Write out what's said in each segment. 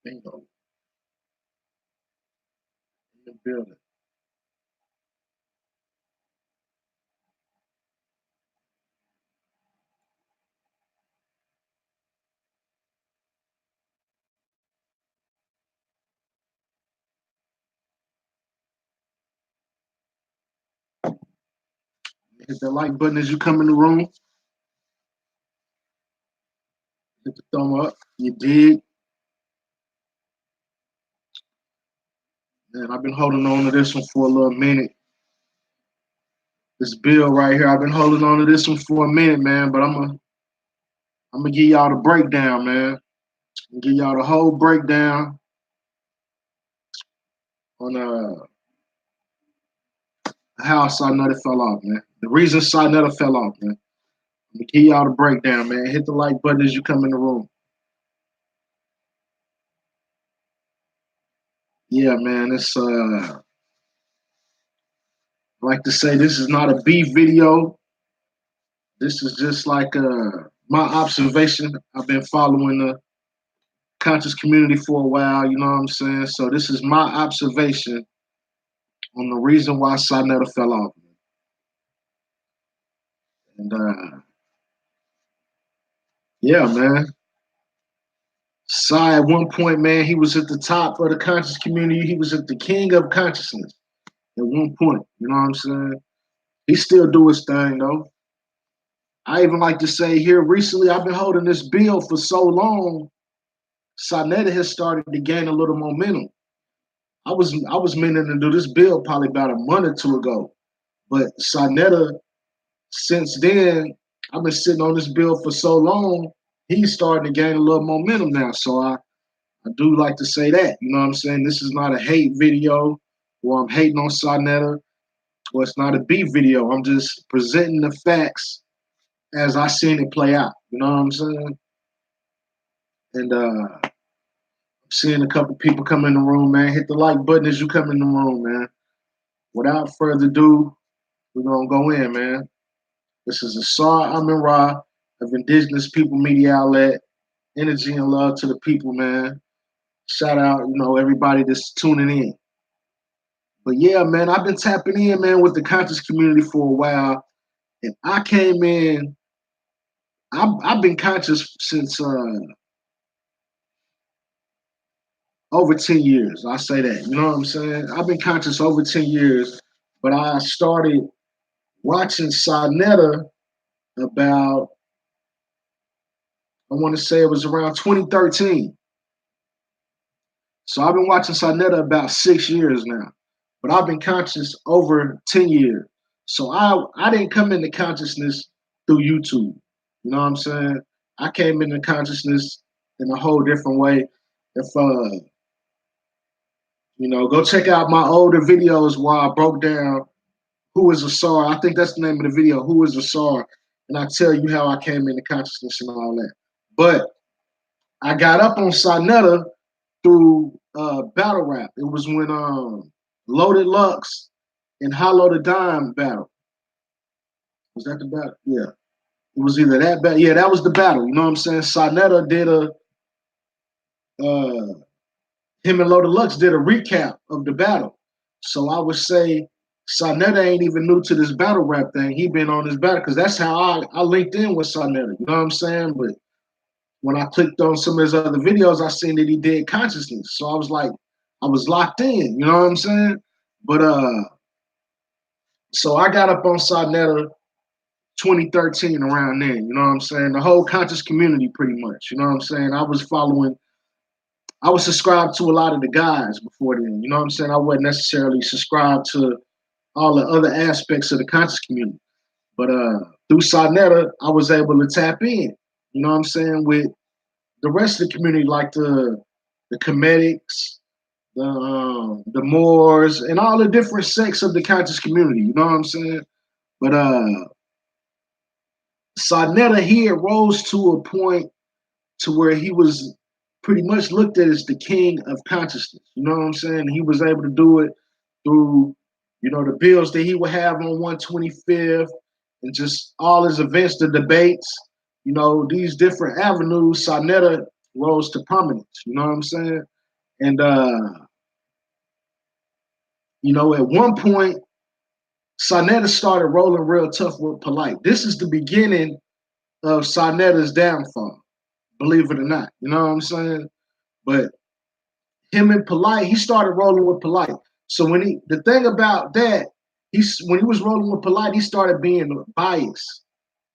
Bingo. In the building. Hit the like button as you come in the room. Hit the thumb up. You dig? Man, I've been holding on to this one for a little minute. This bill right here, I've been holding on to this one for a minute, man. But I'm gonna give y'all the breakdown, man. I'm give y'all the whole breakdown on how Saneter fell off, man. The reason Saneter fell off, man. I'm gonna give y'all the breakdown, man. Hit the like button as you come in the room. Yeah, man. It's I like to say this is not a beef video. This is just like my observation. I've been following the conscious community for a while, you know what I'm saying? So this is my observation on the reason why Saneter fell off. And yeah, man. Sai at one point, man, he was at the top of the conscious community. He was at the king of consciousness at one point. You know what I'm saying? He still do his thing though. I even like to say here recently, I've been holding this bill for so long. Saneter has started to gain a little momentum. I was meaning to do this bill probably about a month or two ago, but Saneter, since then, I've been sitting on this bill for so long. He's starting to gain a little momentum now. So I do like to say that. You know what I'm saying? This is not a hate video or I'm hating on Saneter or it's not a beef video. I'm just presenting the facts as I seen it play out. You know what I'm saying? And I'm seeing a couple people come in the room, man. Hit the like button as you come in the room, man. Without further ado, we're gonna go in, man. This is Asar Amin Ra of Indigenous People Media Outlet. Energy and love to the people, man. Shout out, everybody that's tuning in. But yeah, man, I've been tapping in, man, with the conscious community for a while. And I came in, I've been conscious since over 10 years. I say that. You know what I'm saying? I've been conscious over 10 years, but I started watching Saneter about, I want to say it was around 2013. So I've been watching Saneter about 6 years now, but I've been conscious over 10 years. So I didn't come into consciousness through YouTube. You know what I'm saying? I came into consciousness in a whole different way. If go check out my older videos where I broke down who is Asar. I think that's the name of the video, Who is Asar? And I tell you how I came into consciousness and all that. But I got up on Saneter through battle rap. It was when Loaded Lux and Hollow the Dime battle. Was that the battle? Yeah. It was either that battle. Yeah, that was the battle. You know what I'm saying? Saneter did him and Loaded Lux did a recap of the battle. So I would say Saneter ain't even new to this battle rap thing. He been on this battle because that's how I linked in with Saneter. You know what I'm saying? But when I clicked on some of his other videos, I seen that he did consciousness. So I was like, I was locked in. You know what I'm saying? But so I got up on Saneter 2013 around then. You know what I'm saying? The whole conscious community, pretty much. You know what I'm saying? I was subscribed to a lot of the guys before then. You know what I'm saying? I wasn't necessarily subscribed to all the other aspects of the conscious community. But through Saneter, I was able to tap in. You know what I'm saying? With the rest of the community, like the comedics, the Moors, and all the different sects of the conscious community. You know what I'm saying? But Saneter here rose to a point to where he was pretty much looked at as the king of consciousness. You know what I'm saying? He was able to do it through, You know, the bills that he would have on 125th and just all his events, the debates, you know, these different avenues, Saneter rose to prominence. You know what I'm saying? And you know, at one point, Saneter started rolling real tough with Polite. This is the beginning of Saneter's downfall, believe it or not. You know what I'm saying? But him and Polite, he started rolling with Polite. So the thing about that, when he was rolling with Polite, he started being biased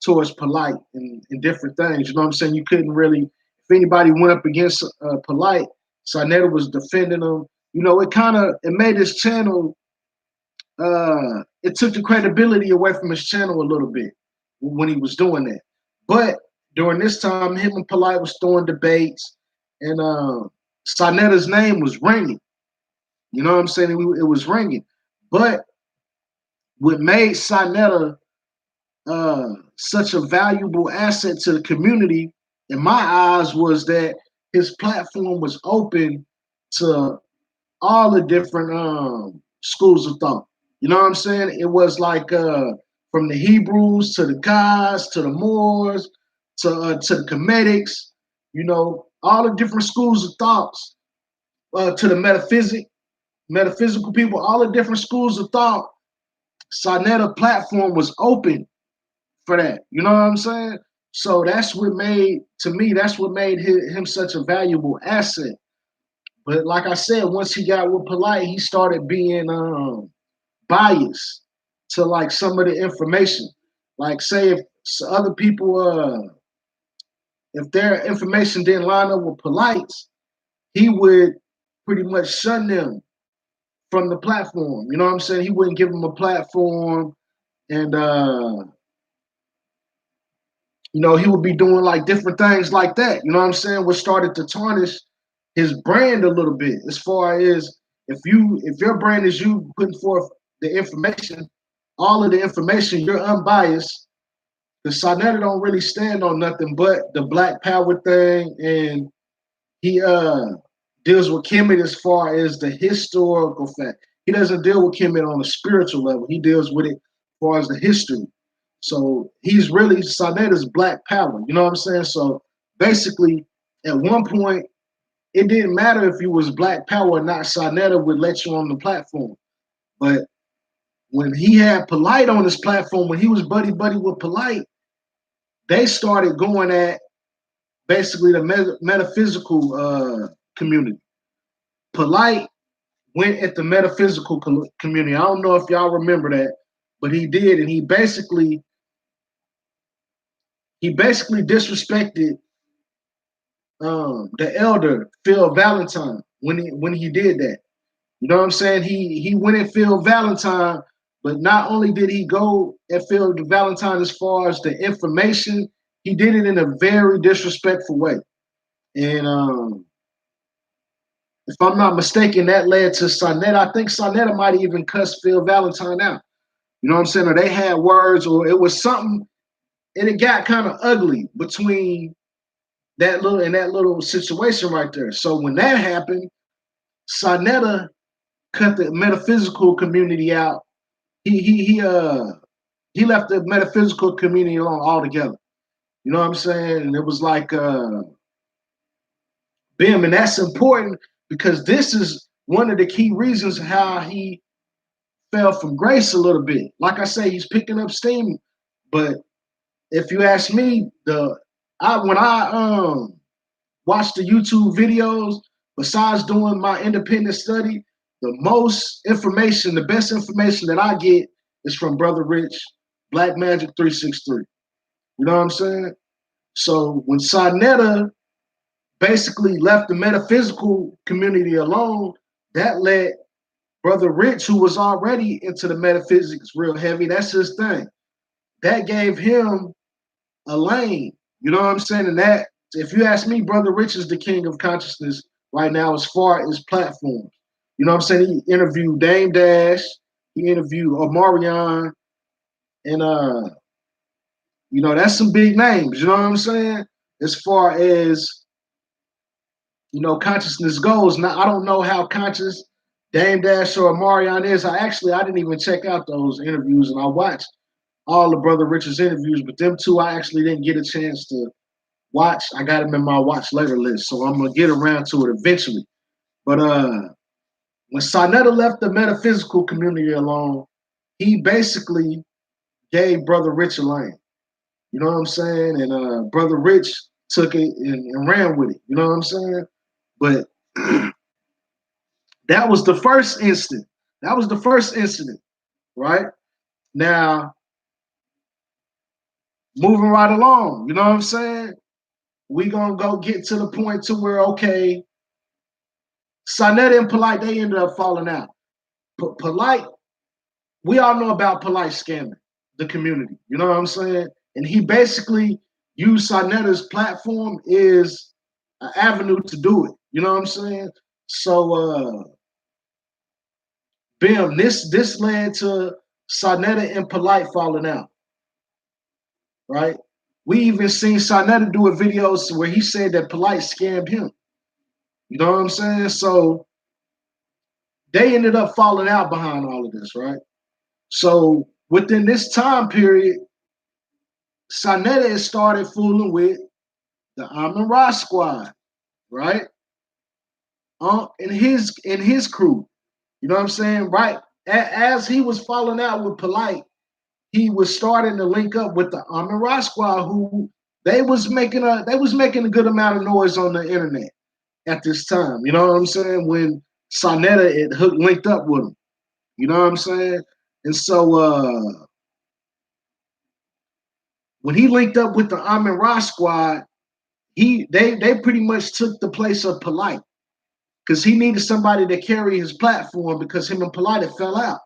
towards Polite and different things. You know what I'm saying? You couldn't really, if anybody went up against Polite, Saneter was defending him. You know, it made his channel, it took the credibility away from his channel a little bit when he was doing that. But during this time, him and Polite was throwing debates, and Saneter's name was ringing. You know what I'm saying? It was ringing. But what made Saneter such a valuable asset to the community, in my eyes, was that his platform was open to all the different schools of thought. You know what I'm saying? It was like from the Hebrews to the gods to the Moors to the Comedics, you know, all the different schools of thoughts, to the metaphysical people, all the different schools of thought. Saneter platform was open for that. You know what I'm saying? So that's what made, to me, that's what made him such a valuable asset. But like I said, once he got with Polite, he started being biased to like some of the information. Like say if other people, if their information didn't line up with Polite's, he would pretty much shun them from the platform. You know what I'm saying? He wouldn't give them a platform, and you know, he would be doing like different things like that. You know what I'm saying? Which started to tarnish his brand a little bit. As far as if your brand is you putting forth the information, all of the information, you're unbiased. The Saneter don't really stand on nothing but the Black Power thing, and he deals with Kemet as far as the historical fact. He doesn't deal with Kemet on a spiritual level. He deals with it as far as the history. So he's really Saneter's Black Power. You know what I'm saying? So basically, at one point, it didn't matter if you was Black Power or not. Saneter would let you on the platform. But when he had Polite on his platform, when he was buddy with Polite, they started going at basically the metaphysical community. Polite went at the metaphysical community. I don't know if y'all remember that, but he did, and he basically disrespected the elder Phil Valentine when he did that. You know what I'm saying? He went at Phil Valentine, but not only did he go at Phil Valentine as far as the information, he did it in a very disrespectful way. And if I'm not mistaken, that led to Saneter. I think Saneter might have even cussed Phil Valentine out. You know what I'm saying? Or they had words, or it was something, and it got kind of ugly between that little situation right there. So when that happened, Saneter cut the metaphysical community out. He left the metaphysical community alone altogether. You know what I'm saying? And it was like Bim, and that's important because this is one of the key reasons how he fell from grace a little bit. Like I say, he's picking up steam, but if you ask me, when I watch the YouTube videos, besides doing my independent study, the most information, the best information that I get is from Brother Rich, Black Magic 363. You know what I'm saying? So when Saneter basically left the metaphysical community alone, that let Brother Rich, who was already into the metaphysics real heavy, that's his thing. That gave him a lane. You know what I'm saying? And that, if you ask me, Brother Rich is the king of consciousness right now as far as platforms. You know what I'm saying? He interviewed Dame Dash, he interviewed Omarion, and you know, that's some big names, you know what I'm saying? As far as, you know, consciousness goes. Now I don't know how conscious Dame Dash or Omarion is. I didn't even check out those interviews, and I watched all of Brother Richard's interviews, but them two I actually didn't get a chance to watch. I got them in my watch later list, so I'm gonna get around to it eventually. But when Saneter left the metaphysical community alone, he basically gave Brother Rich a lane. You know what I'm saying? And Brother Rich took it and ran with it. You know what I'm saying? But that was the first instant. That was the first incident, right? Now, moving right along, you know what I'm saying? We gonna go get to the point to where, okay, Saneter and Polite, they ended up falling out. Polite, we all know about Polite scamming the community. You know what I'm saying? And he basically used Saneter's platform is an avenue to do it. You know what I'm saying? So bam, this led to Saneter and Polite falling out, right? We even seen Saneter do a video where he said that Polite scammed him. You know what I'm saying? So they ended up falling out behind all of this, right? So within this time period, Saneter has started fooling with the Amon Ra squad, right? In his crew. You know what I'm saying? Right. As he was falling out with Polite, he was starting to link up with the Amon Ra squad, who they was making a good amount of noise on the internet at this time. You know what I'm saying? When Saneter linked up with him. You know what I'm saying? And so when he linked up with the Amon Ra squad, they pretty much took the place of Polite because he needed somebody to carry his platform because him and Polite had fell out.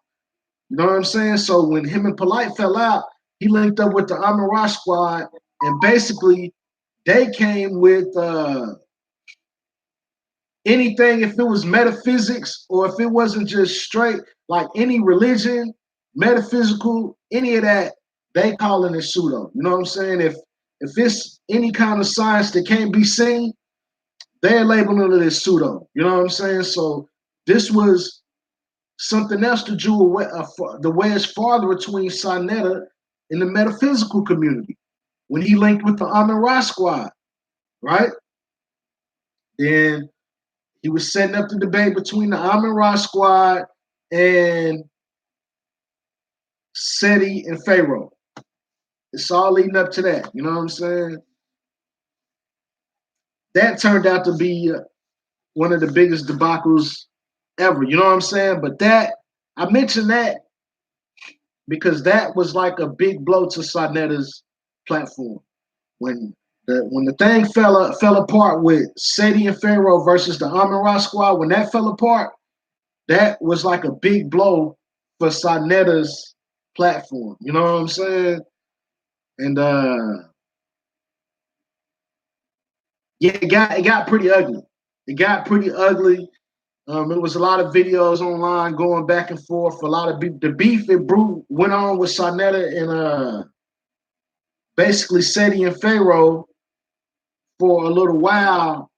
You know what I'm saying? So when him and Polite fell out, he linked up with the Amon Ra squad, and basically they came with anything. If it was metaphysics or if it wasn't just straight like any religion, metaphysical, any of that, they calling it pseudo. You know what I'm saying? If it's any kind of science that can't be seen, they're labeling it as pseudo. You know what I'm saying? So this was something else to do the wedge farther between Saneter and the metaphysical community when he linked with the Amon Ra squad, right? Then he was setting up the debate between the Amon Ra squad and Seti and Pharaoh. It's all leading up to that. You know what I'm saying? That turned out to be one of the biggest debacles ever. You know what I'm saying? But I mentioned that because that was like a big blow to Saneter's platform. When the thing fell apart with Seti and Pharaoh versus the Amon Ra squad, when that fell apart, that was like a big blow for Saneter's platform. You know what I'm saying? And yeah, it got pretty ugly. It got pretty ugly. There was a lot of videos online going back and forth. A lot of the beef and brew went on with Saneter and basically Seti and Pharaoh for a little while,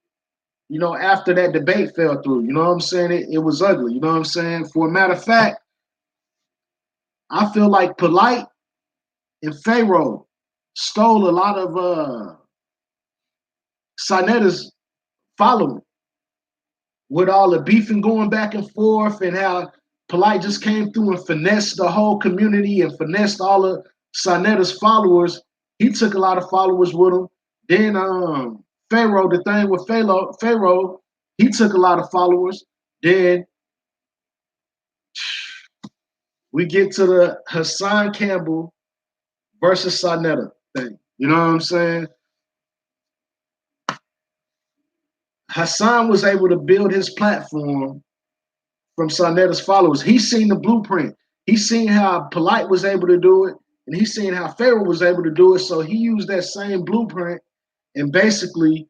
you know, after that debate fell through. You know what I'm saying? It was ugly. You know what I'm saying? For a matter of fact, I feel like Polite and Pharaoh stole a lot of Saneter's following with all the beefing going back and forth and how Polite just came through and finessed the whole community and finessed all of Saneter's followers. He took a lot of followers with him. Then Pharaoh, the thing with Pharaoh, he took a lot of followers. Then we get to the Hassan Campbell versus Saneter thing. You know what I'm saying? Hassan was able to build his platform from Saneter's followers. He's seen the blueprint. He's seen how Polite was able to do it, and he's seen how Pharaoh was able to do it. So he used that same blueprint, and basically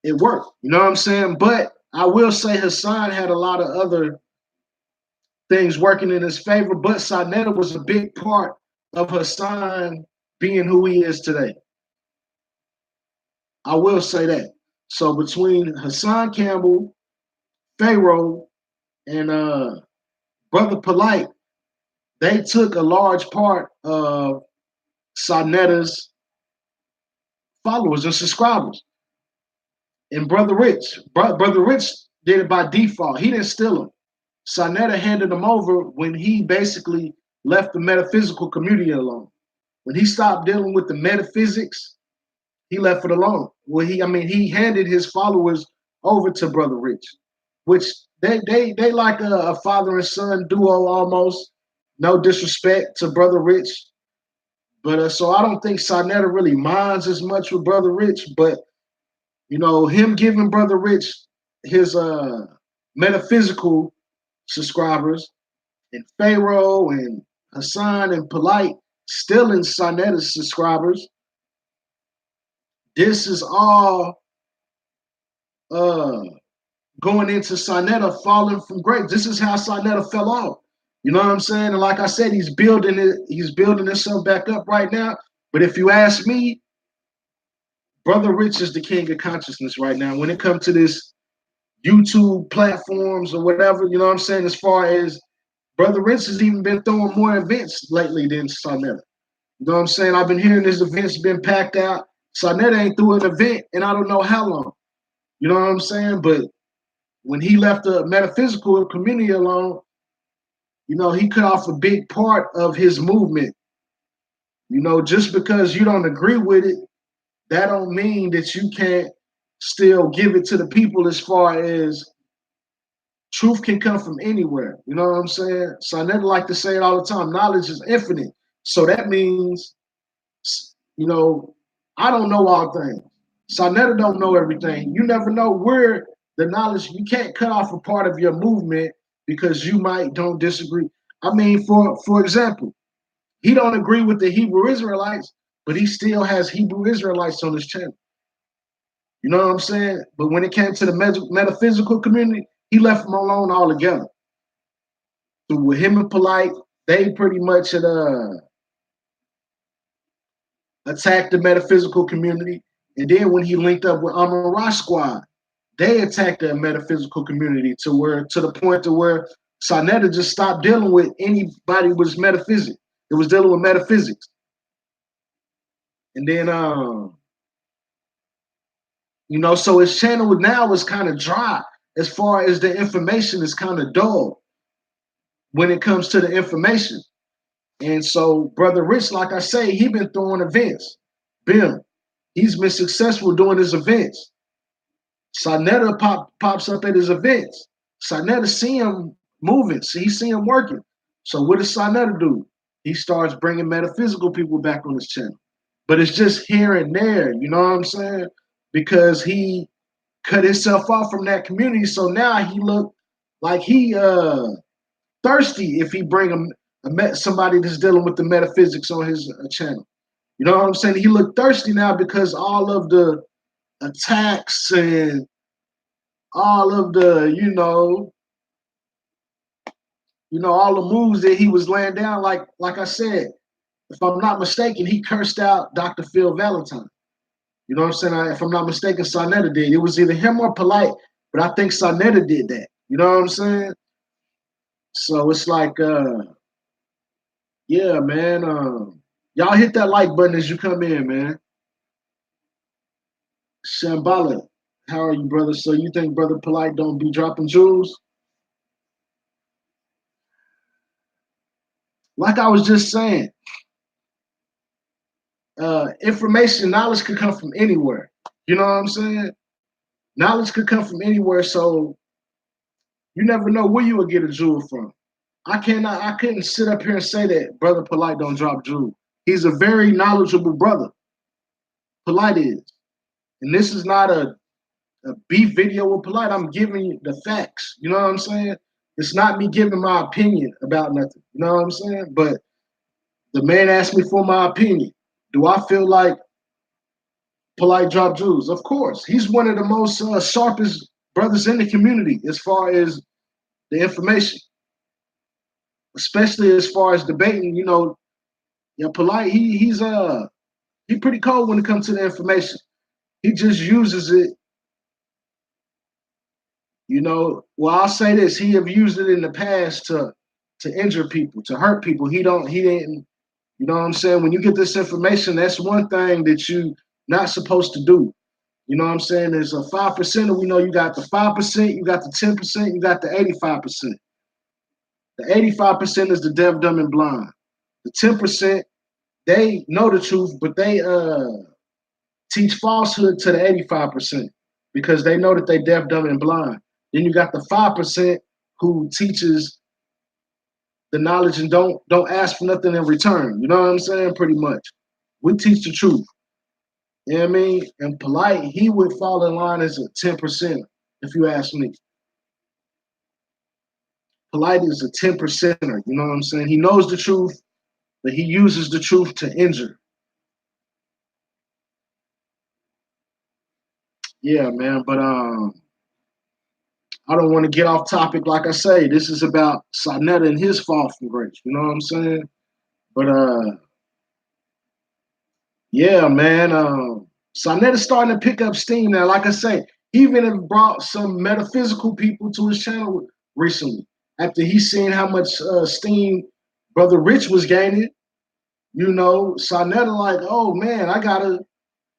it worked. You know what I'm saying? But I will say Hassan had a lot of other things working in his favor, but Saneter was a big part of Hassan being who he is today. I will say that. So between Hassan Campbell, Pharaoh and Brother Polite, they took a large part of Saneter's followers and subscribers. And Brother Rich did it by default. He didn't steal them. Saneter handed them over when he basically left the metaphysical community alone. When he stopped dealing with the metaphysics, he left it alone. Well, he handed his followers over to Brother Rich, which they like a father and son duo almost. No disrespect to Brother Rich, but so I don't think Saneter really minds as much with Brother Rich. But him giving Brother Rich his metaphysical subscribers and Pharaoh and Hassan and Polite stealing Saneter's subscribers. This is all uh, going into Saneter falling from grace. This is how Saneter fell off. You know what I'm saying? And like I said, he's building it. He's building himself back up right now. But if you ask me, Brother Rich is the king of consciousness right now. When it comes to this YouTube platforms or whatever, you know what I'm saying? As far as Brother Rich has even been throwing more events lately than Saneter. You know what I'm saying? I've been hearing his events been packed out. Saneter ain't through an event and I don't know how long. You know what I'm saying? But when he left the metaphysical community alone, he cut off a big part of his movement. Just because you don't agree with it, that don't mean that you can't still give it to the people. As far as truth can come from anywhere. You know what I'm saying? Saneter like to say it all the time. Knowledge is infinite. So that means, I don't know all things. Saneter don't know everything. You never know where the knowledge, you can't cut off a part of your movement because you might don't disagree. I mean, for example, he don't agree with the Hebrew Israelites, but he still has Hebrew Israelites on his channel. You know what I'm saying? But when it came to the metaphysical community, he left them alone altogether. So with him and Polite, they pretty much had attacked the metaphysical community. And then when he linked up with Amon Squad, they attacked the metaphysical community to the point to where Saneter just stopped dealing with anybody with metaphysics. It was dealing with metaphysics. And then so his channel now is kind of dry as far as the information is kind of dull when it comes to the information. And so Brother Rich, like I say, he been throwing events. Bim. He's been successful doing his events. Saneter pops up at his events. Saneter see him moving. He see him working. So what does Saneter do? He starts bringing metaphysical people back on his channel. But it's just here and there, you know what I'm saying? Because he cut himself off from that community. So now he look like he thirsty if he bring somebody that's dealing with the metaphysics on his channel. You know what I'm saying? He look thirsty now because all of the attacks and all of the, all the moves that he was laying down. Like I said, if I'm not mistaken, he cursed out Dr. Phil Valentine. You know what I'm saying? If I'm not mistaken, Saneter did. It was either him or Polite, but I think Saneter did that. You know what I'm saying? So it's like, yeah, man. Y'all hit that like button as you come in, man. Shambhala, how are you, brother? So you think Brother Polite don't be dropping jewels? Like I was just saying, information, knowledge could come from anywhere. You know what I'm saying? Knowledge could come from anywhere, so you never know where you would get a jewel from. I couldn't sit up here and say that Brother Polite don't drop jewels. He's a very knowledgeable brother. Polite is. And this is not a beef video with Polite. I'm giving you the facts. You know what I'm saying? It's not me giving my opinion about nothing. You know what I'm saying? But the man asked me for my opinion. Do I feel like Polite drop jewels? Of course. He's one of the most sharpest brothers in the community as far as the information, especially as far as debating. Polite. He's pretty cold when it comes to the information. He just uses it, Well, I'll say this: he have used it in the past to injure people, to hurt people. He didn't. You know what I'm saying? When you get this information, that's one thing that you not supposed to do. You know what I'm saying? There's a 5%. We know you got the 5%, you got the 10%, you got the 85%. The 85% is the deaf, dumb, and blind. The 10%, they know the truth, but they teach falsehood to the 85% because they know that they deaf, dumb, and blind. Then you got the 5% who teaches the knowledge and don't ask for nothing in return. You know what I'm saying? Pretty much. We teach the truth. You know what I mean? And polite, he would fall in line as a 10%, if you ask me. Polite is a 10%er, you know what I'm saying? He knows the truth, but he uses the truth to injure. Yeah, man. But I don't want to get off topic. Like I say, this is about Saneter and his fall from grace. You know what I'm saying? But yeah, man. Saneter's starting to pick up steam now. Like I say, he even have brought some metaphysical people to his channel recently. After he seen how much steam Brother Rich was gaining, Saneter like, oh man, I gotta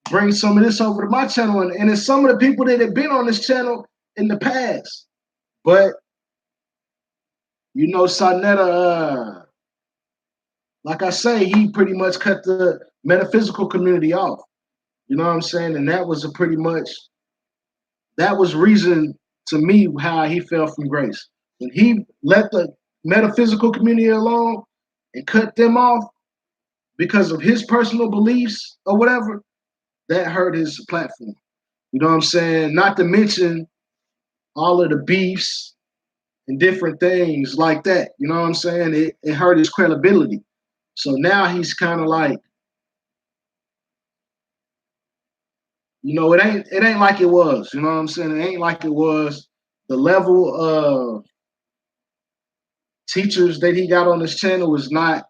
bring some of this over to my channel, and it's some of the people that have been on this channel in the past. But Saneter, like I say, he pretty much cut the metaphysical community off. You know what I'm saying? And that was reason to me how he fell from grace. When he let the metaphysical community alone and cut them off because of his personal beliefs or whatever, that hurt his platform. You know what I'm saying? Not to mention all of the beefs and different things like that. You know what I'm saying? It hurt his credibility. So now he's kind of like, it ain't like it was. You know what I'm saying? It ain't like it was. The level of teachers that he got on this channel is not.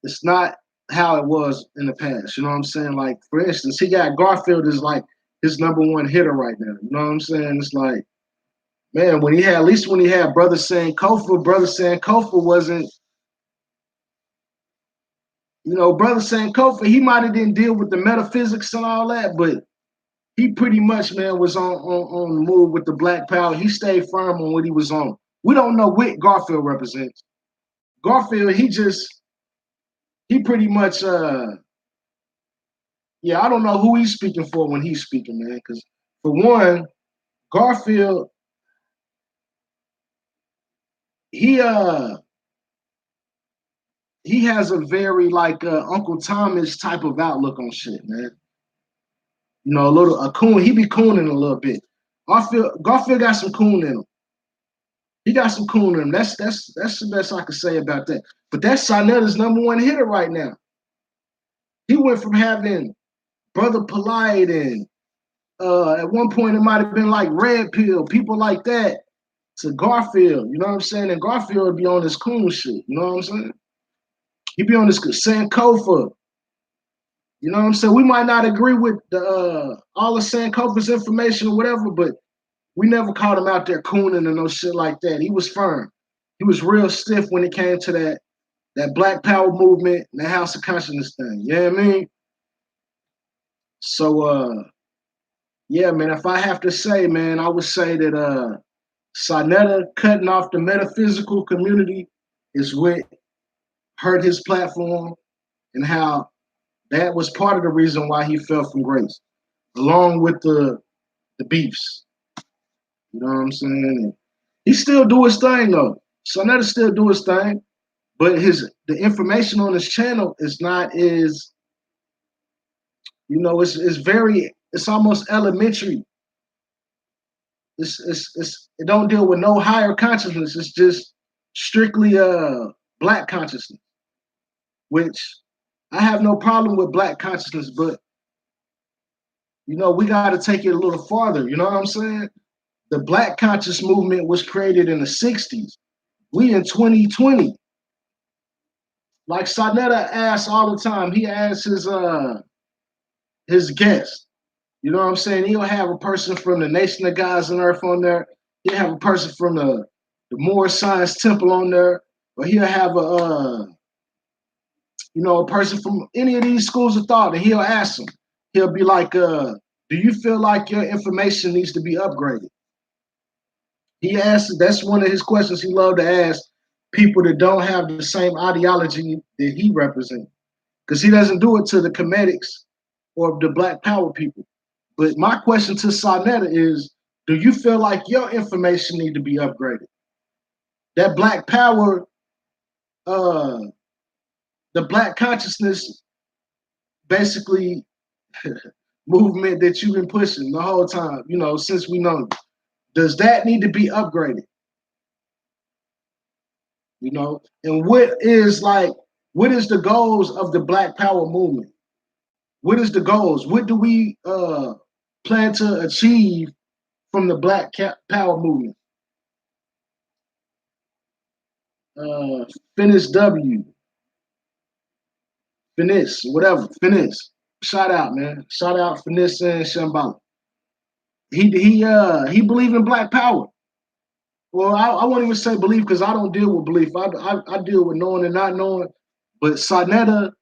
It's not how it was in the past. You know what I'm saying? Like for instance, he got Garfield is like his number one hitter right now. You know what I'm saying? It's like, man, at least when he had Brother Sankofa wasn't. Brother Sankofa, he might have didn't deal with the metaphysics and all that, but he pretty much, man, was on the move with the Black Power. He stayed firm on what he was on. We don't know what Garfield represents. Garfield, he pretty much, I don't know who he's speaking for when he's speaking, man. Because for one, Garfield, he has a very like Uncle Thomas type of outlook on shit, man. A coon. He be cooning a little bit. Garfield got some coon in him. He got some coon in him. That's the best I could say about that. But that's Saneter's number one hitter right now. He went from having Brother Polite and at one point it might have been like Red Pill, people like that, to Garfield. You know what I'm saying? And Garfield would be on this coon shit. You know what I'm saying? He'd be on this Sankofa. You know what I'm saying? We might not agree with the all of Sankofa's information or whatever, but we never caught him out there cooning and no shit like that. He was firm. He was real stiff when it came to that Black Power movement and the House of Consciousness thing. You know what I mean? So yeah, man, if I have to say, man, I would say that Saneter cutting off the metaphysical community is what hurt his platform, and how that was part of the reason why he fell from grace, along with the beefs. You know what I'm saying? And he still do his thing though. Saneter still do his thing, but the information on his channel is not as, it's almost elementary. It don't deal with no higher consciousness. It's just strictly black consciousness, which I have no problem with black consciousness, but we got to take it a little farther. You know what I'm saying? The black conscious movement was created in the 60s. We in 2020. Like Saneter asks all the time, he asks his guests, You know what I'm saying? He'll have a person from the Nation of Gods on Earth on there. He'll have a person from the Moore Science Temple on there, or he'll have a person from any of these schools of thought, and he'll ask them. He'll be like, "Do you feel like your information needs to be upgraded?" He asks. That's one of his questions he loved to ask people that don't have the same ideology that he represents, because he doesn't do it to the Comedics or the Black Power people. But my question to Saneter is, do you feel like your information need to be upgraded? That Black Power, uh, the Black consciousness, basically movement that you've been pushing the whole time, since we know you. Does that need to be upgraded? And what is the goals of the Black Power movement? What is the goals? What do we plan to achieve from the Black Power movement? Finish W, Finis, whatever, Finis. Shout out, man. Shout out Finis and Shambhala. He believed in Black Power. Well, I won't even say belief because I don't deal with belief. I deal with knowing and not knowing. But Saneter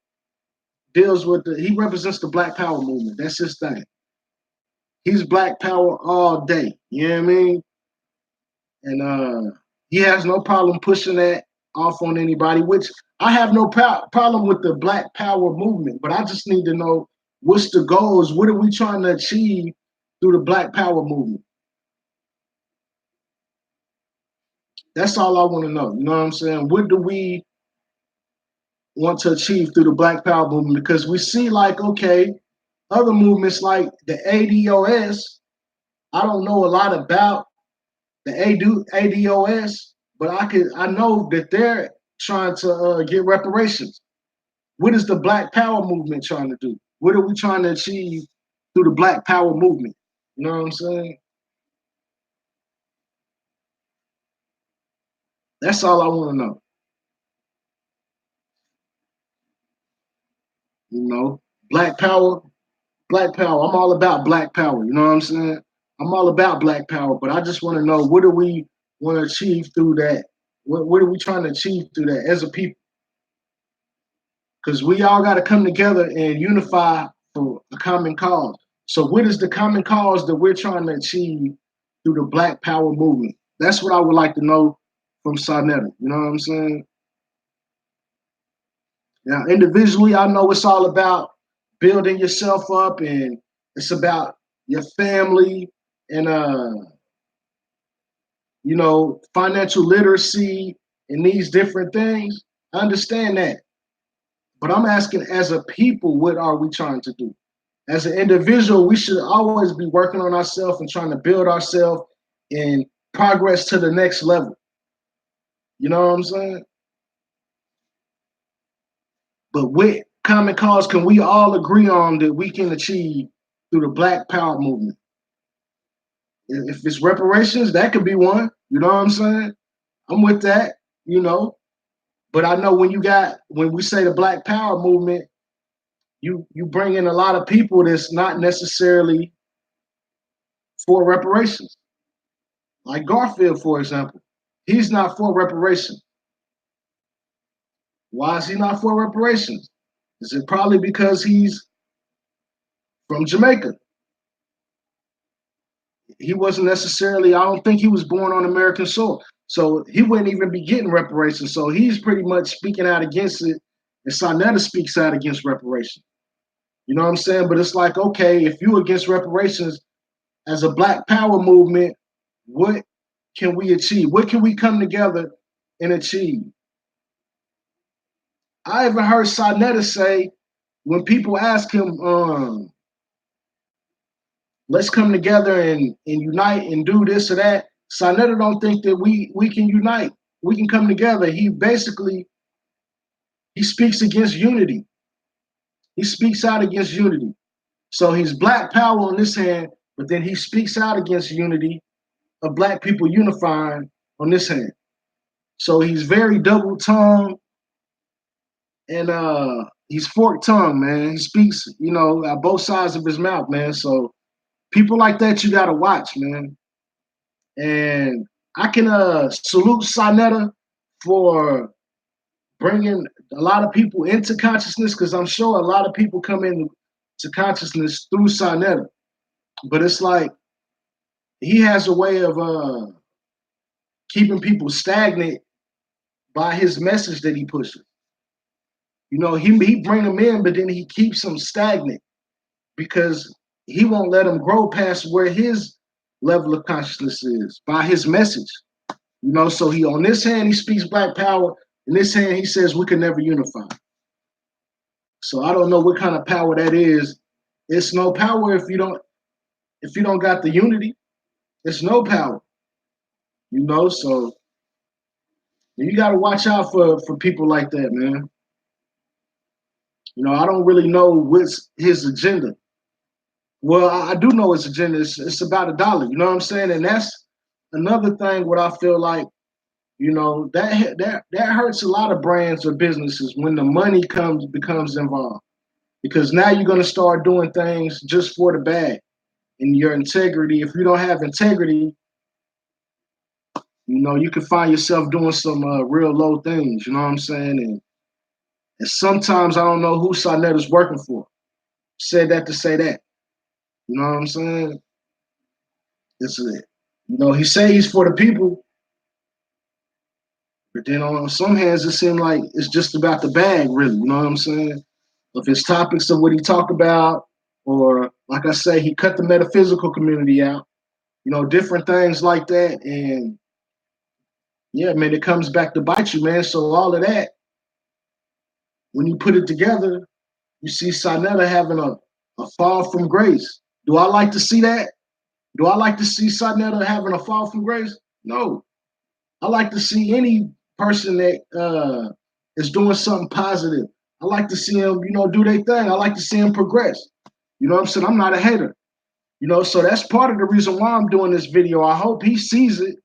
deals with he represents the Black Power movement. That's his thing. He's Black Power all day. You know what I mean? And he has no problem pushing that off on anybody, which I have no problem with the Black Power movement, but I just need to know what's the goals, what are we trying to achieve through the Black Power movement? That's all I want to know. You know what I'm saying? What do we want to achieve through the Black Power movement? Because we see okay, other movements like the ADOS, I don't know a lot about the ADOS, but I know that they're trying to get reparations. What is the Black Power movement trying to do? What are we trying to achieve through the Black Power movement? You know what I'm saying? That's all I want to know. Black Power, Black Power. I'm all about Black Power. You know what I'm saying? I'm all about Black Power, but I just want to know what do we want to achieve through that? What are we trying to achieve through that as a people? Because we all got to come together and unify for a common cause. So, what is the common cause that we're trying to achieve through the Black Power movement? That's what I would like to know from Saneter. You know what I'm saying? Now, individually, I know it's all about building yourself up, and it's about your family and financial literacy and these different things. I understand that. But I'm asking, as a people, what are we trying to do? As an individual, we should always be working on ourselves and trying to build ourselves and progress to the next level. You know what I'm saying? But what common cause can we all agree on that we can achieve through the Black Power movement? If it's reparations, that could be one. You know what I'm saying? I'm with that, But I know when we say the Black Power movement, you bring in a lot of people that's not necessarily for reparations. Like Garfield, for example. He's not for reparations. Why is he not for reparations? Is it probably because he's from Jamaica? He wasn't necessarily, I don't think he was born on American soil. So he wouldn't even be getting reparations. So he's pretty much speaking out against it. And Saneter speaks out against reparations. You know what I'm saying? But it's like, okay, if you're against reparations as a Black Power movement, what can we achieve? What can we come together and achieve? I even heard Saneter say, when people ask him, let's come together and unite and do this or that, Saneter don't think that we can unite. We can come together. He speaks against unity. He speaks out against unity. So he's Black Power on this hand, but then he speaks out against unity of Black people unifying on this hand. So he's very double tongued and he's forked tongue, man. He speaks, at both sides of his mouth, man. So People like that you gotta watch, man. And I can salute Saneter for bringing a lot of people into consciousness, because I'm sure a lot of people come into consciousness through Saneter. But it's like he has a way of keeping people stagnant by his message that he pushes. You know, he bring them in, but then he keeps them stagnant because he won't let them grow past where his level of consciousness is by his message. You know, so he on this hand he speaks Black Power, in this hand he says we can never unify. So I don't know what kind of power that is. It's no power if you don't got the unity. It's no power. You know, so you got to watch out for people like that, man. You know, I don't really know what's his agenda. Well, I do know his agenda. It's about $1. You know what I'm saying? And that's another thing. What I feel like, you know, that hurts a lot of brands or businesses when the money becomes involved, because now you're going to start doing things just for the bag. And your integrity, if you don't have integrity, you know, you can find yourself doing some real low things. You know what I'm saying? And sometimes I don't know who Sanet is working for. Said that to say that. You know what I'm saying? You know, he say he's for the people, but then on some hands it seems like it's just about the bag, really. You know what I'm saying? Of his topics of what he talk about, or like I say, he cut the metaphysical community out. You know, different things like that, and yeah, man, it comes back to bite you, man. So all of that, when you put it together, you see Saneter having a fall from grace. Do I like to see that? Do I like to see Saneter having a fall from grace? No. I like to see any person that is doing something positive. I like to see them, you know, do their thing. I like to see them progress. You know what I'm saying? I'm not a hater. You know, so that's part of the reason why I'm doing this video. I hope he sees it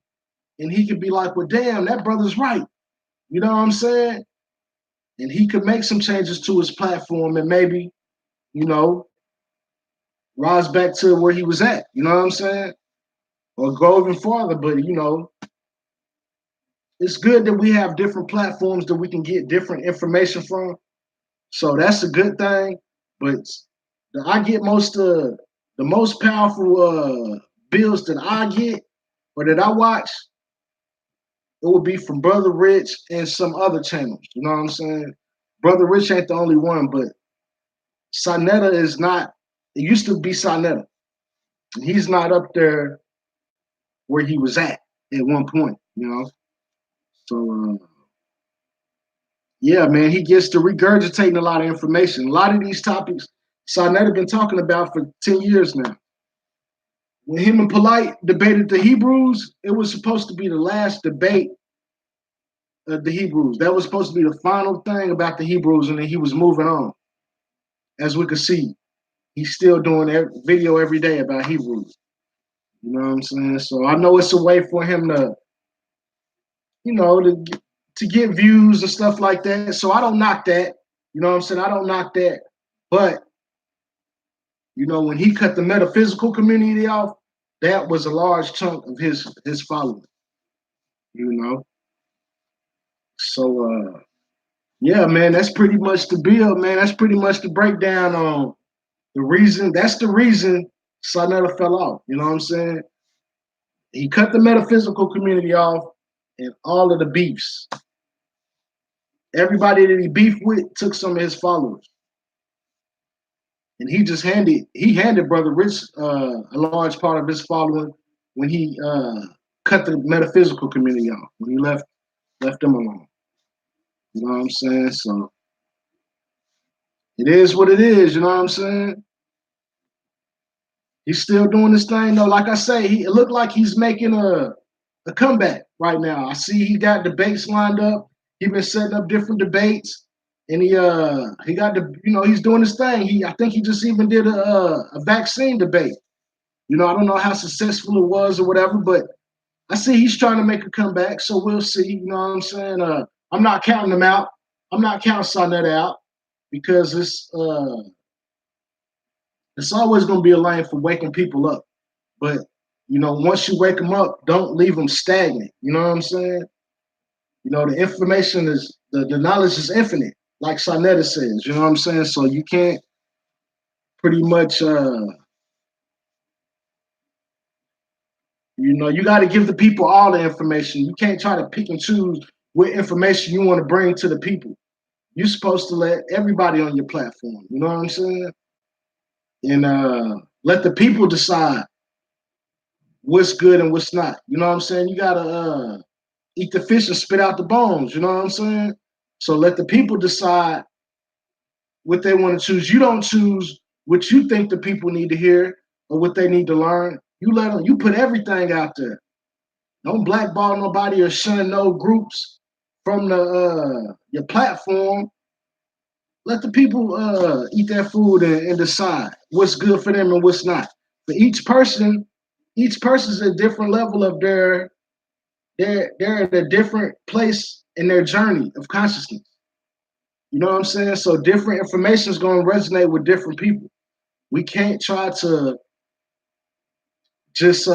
and he could be like, well, damn, that brother's right. You know what I'm saying? And he could make some changes to his platform and maybe, you know, rise back to where he was at. You know what I'm saying? Or go even farther. But, you know, it's good that we have different platforms that we can get different information from. So that's a good thing. But I get the most powerful bills that I get or that I watch, it will be from Brother Rich and some other channels. You know what I'm saying? Brother Rich ain't the only one, but Saneter is not. It used to be Saneter. He's not up there where he was at one point, you know. So yeah, man, he gets to regurgitating a lot of information. A lot of these topics Saneter been talking about for 10 years now. When him and Polite debated the Hebrews, it was supposed to be the last debate of the Hebrews. That was supposed to be the final thing about the Hebrews, and then he was moving on. As we could see, he's still doing a video every day about Hebrews. You know what I'm saying? So I know it's a way for him to, you know, to get views and stuff like that. So I don't knock that. You know what I'm saying? I don't knock that. But, you know, when he cut the metaphysical community off, that was a large chunk of his following. You know? So yeah, man, that's pretty much the bill, man. That's pretty much the breakdown on the reason. That's the reason Saneter fell off. You know what I'm saying? He cut the metaphysical community off and all of the beefs. Everybody that he beefed with took some of his followers. And he handed Brother Rich a large part of his following when he cut the metaphysical community off, when he left them alone. You know what I'm saying? So it is what it is, you know what I'm saying? He's still doing this thing though. Like I say, it looked like he's making a comeback right now. I see he got debates lined up. He's been setting up different debates, and he got he's doing his thing. I think he just even did a vaccine debate. You know, I don't know how successful it was or whatever, but I see he's trying to make a comeback. So we'll see. You know what I'm saying? I'm not counting him out. I'm not counting Saneter out because It's always going to be a lane for waking people up. But, once you wake them up, don't leave them stagnant. You know what I'm saying? The information the knowledge is infinite, like Saneter says. You know what I'm saying? So you can't pretty much, you got to give the people all the information. You can't try to pick and choose what information you want to bring to the people. You're supposed to let everybody on your platform. You know what I'm saying? And let the people decide what's good and what's not. You know what I'm saying? You gotta eat the fish and spit out the bones. You know what I'm saying? So let the people decide what they want to choose. You don't choose what you think the people need to hear or what they need to learn. You let them. You put everything out there. Don't blackball nobody or shun no groups from the your platform. Let the people eat their food and decide what's good for them and what's not. For each person's a different level of they're at a different place in their journey of consciousness. You know what I'm saying? So different information is going to resonate with different people. We can't try to just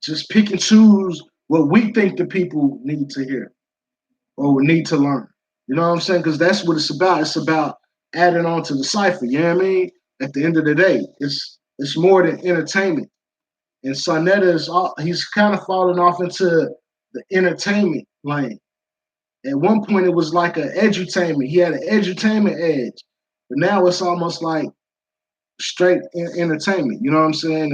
just pick and choose what we think the people need to hear or need to learn. You know what I'm saying? Because that's what it's about. It's about adding on to the cipher. You know what I mean? At the end of the day, it's more than entertainment. And Saneter he's kind of falling off into the entertainment lane. At one point, it was like an edutainment. He had an edutainment edge, but now it's almost like straight entertainment. You know what I'm saying?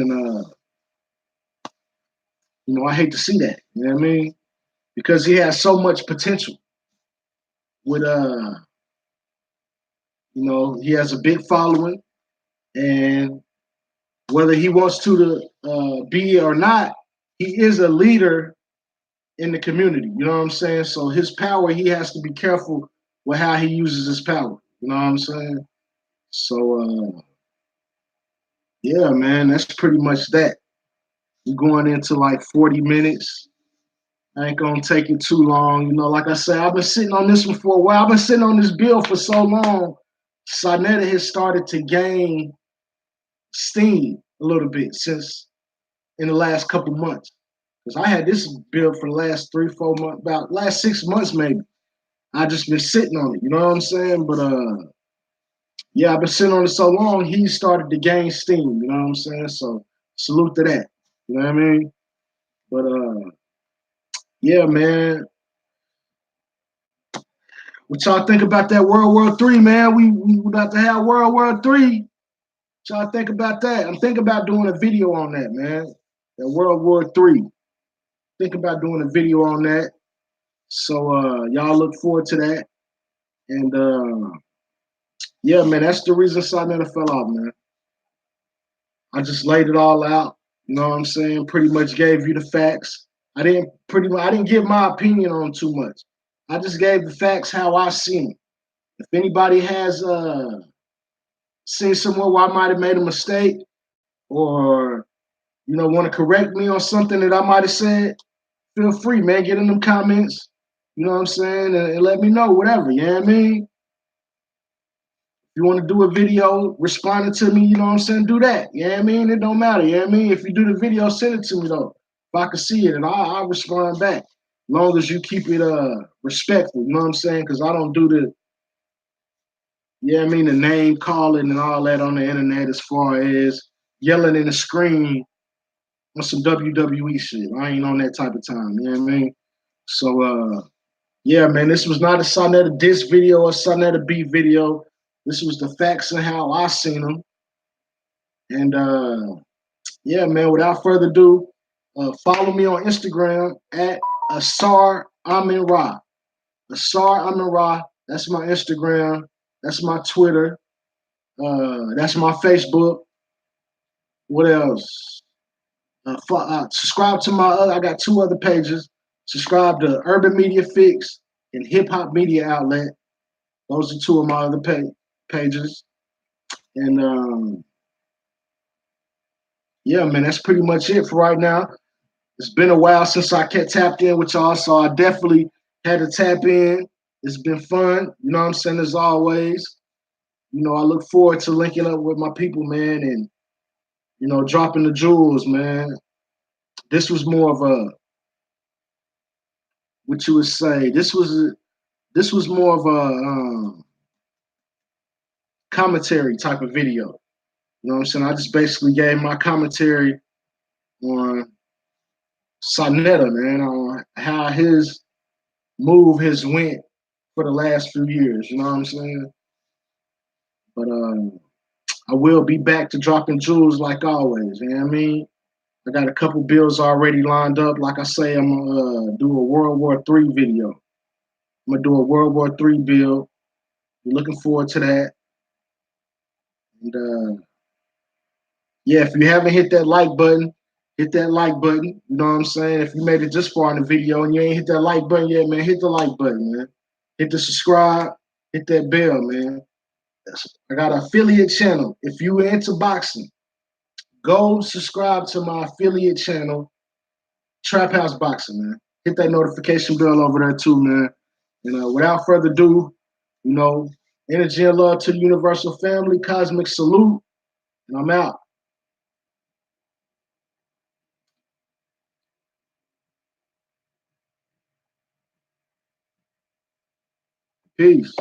And I hate to see that. You know what I mean? Because he has so much potential. With he has a big following, and whether he wants to be or not, he is a leader in the community. You know what I'm saying? So his power, he has to be careful with how he uses his power. You know what I'm saying? So yeah, man, that's pretty much that. We're going into like 40 minutes. I ain't gonna take it too long. Like I said, I've been sitting on this one for a while. I've been sitting on this bill for so long. Saneter has started to gain steam a little bit since in the last couple months. Because I had this bill for the last 3, 4 months, about last 6 months maybe. I just been sitting on it, you know what I'm saying? But yeah, I've been sitting on it so long, he started to gain steam, you know what I'm saying? So salute to that. You know what I mean? But yeah, man. What y'all think about that World War III, man? We about to have World War III. What y'all think about that? I'm thinking about doing a video on that, man. That World War III. Think about doing a video on that. So y'all look forward to that. And yeah, man, that's the reason Saneter fell off, man. I just laid it all out. You know what I'm saying? Pretty much gave you the facts. I didn't give my opinion on too much. I just gave the facts how I seen it. If anybody has seen somewhere where I might have made a mistake or want to correct me on something that I might have said, feel free, man. Get in them comments. You know what I'm saying? And let me know, whatever. You know what I mean? You want to do a video responding to me, you know what I'm saying? Do that. You know what I mean? It don't matter. You know what I mean? If you do the video, send it to me though. If I can see it, and I'll respond back. Long as you keep it respectful, you know what I'm saying? Because I don't do the name calling and all that on the internet as far as yelling in the screen on some WWE shit. I ain't on that type of time, you know what I mean? So yeah, man, this was not a Saneter diss video or Saneter beat video. This was the facts and how I seen them. And yeah, man, without further ado, follow me on Instagram at Asar Amin Ra. Asar Amin Ra. That's my Instagram. That's my Twitter. That's my Facebook. What else? Subscribe to my I got 2 other pages. Subscribe to Urban Media Fix and Hip Hop Media Outlet. Those are 2 of my other pages. And yeah, man, that's pretty much it for right now. It's been a while since I tapped in with y'all, so I definitely had to tap in. It's been fun, you know what I'm saying, as always. I look forward to linking up with my people, man, and dropping the jewels, man. This was more of a what you would say. This was more of a commentary type of video. You know what I'm saying? I just basically gave my commentary on Saneter, man, on how his move has went for the last few years. You know what I'm saying? But I will be back to dropping jewels like always. You know what I mean? I got a couple bills already lined up. Like I say, I'm gonna do a World War III video. I'm gonna do a World War III bill. Looking forward to that. And yeah, if you haven't hit that like button, hit that like button. You know what I'm saying? If you made it this far in the video and you ain't hit that like button yet, man, hit the like button, man. Hit the subscribe, hit that bell, man. I got an affiliate channel. If you into boxing, go subscribe to my affiliate channel, Trap House Boxing, man. Hit that notification bell over there too, man. And without further ado, you know, energy and love to the universal family, cosmic salute, and I'm out. Peace.